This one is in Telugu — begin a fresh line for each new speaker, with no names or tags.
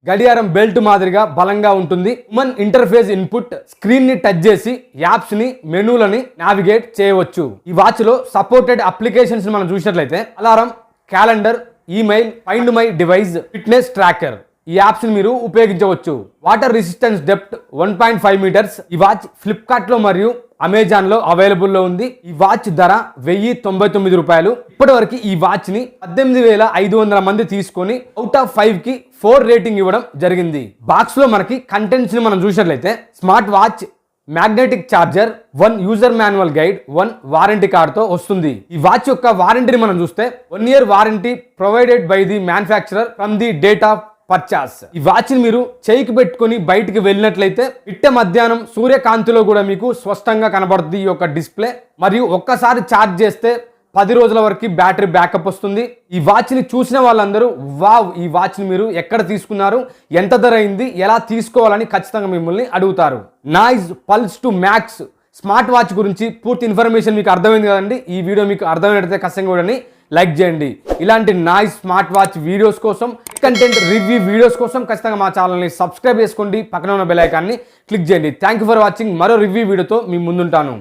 గడియారం బెల్ట్ మాదిరిగా బలంగా ఉంటుంది. హ్యూమన్ ఇంటర్ఫేస్ ఇన్పుట్ స్క్రీన్ ని టచ్ చేసి యాప్స్ ని మెనూలని నావిగేట్ చేయవచ్చు. ఈ వాచ్ లో సపోర్టెడ్ అప్లికేషన్స్ మనం చూసినట్లయితే alarm, calendar, email, find my device, fitness tracker ఈ యాప్స్ ని మీరు ఉపయోగించవచ్చు. Water resistance depth 1.5 metres. ఈ వాచ్ ఫ్లిప్కార్ట్ లో మరియు అమెజాన్ లో అవైలబుల్ లో ఉంది. ఈ వాచ్ ధర 1099 రూపాయలు. ఇప్పటి వరకు ఈ వాచ్ ని 18,500 మంది తీసుకొని అవుట్ ఆఫ్ 5 కి 4 రేటింగ్ ఇవ్వడం జరిగింది. బాక్స్ లో మనకి కంటెంట్స్ ని మనం చూసినట్లయితే smart watch, magnetic charger, 1 user manual guide, 1 warranty card తో వస్తుంది. ఈ వాచ్ యొక్క వారంటీని మనం చూస్తే 1 year warranty provided by the manufacturer from the date of purchase. ఈ వాచ్ ని మీరు చేయికి పెట్టుకుని బయటికి వెళ్ళినట్లయితే ఇట్టే మధ్యాహ్నం సూర్యకాంతిలో కూడా మీకు స్పష్టంగా కనబడుతుంది ఈ యొక్క డిస్ప్లే. మరియు ఒక్కసారి ఛార్జ్ చేస్తే 10 రోజుల వరకు బ్యాటరీ బ్యాకప్ వస్తుంది. ఈ వాచ్ ని చూసిన వాళ్ళందరూ వావ్, ఈ వాచ్ ని మీరు ఎక్కడ తీసుకున్నారు, ఎంత ధర అయింది, ఎలా తీసుకోవాలని ఖచ్చితంగా మిమ్మల్ని అడుగుతారు. Noise pulse to max smart watch గురించి పూర్తి ఇన్ఫర్మేషన్ మీకు అర్థమైంది కదండి. ఈ వీడియో మీకు అర్థమైనట్లయితే ఖచ్చితంగా కూడా లైక్ చేయండి. ఇలాంటి నాయిస్ స్మార్ట్ వాచ్ వీడియోస్ కోసం, కంటెంట్ రివ్యూ వీడియోస్ కోసం ఖచ్చితంగా మా ఛానల్ని సబ్స్క్రైబ్ చేసుకోండి. పక్కన ఉన్న బెల్ ఐకాన్ని క్లిక్ చేయండి. Thank you for watching. మరో రివ్యూ వీడియోతో మీ ముందుంటాను.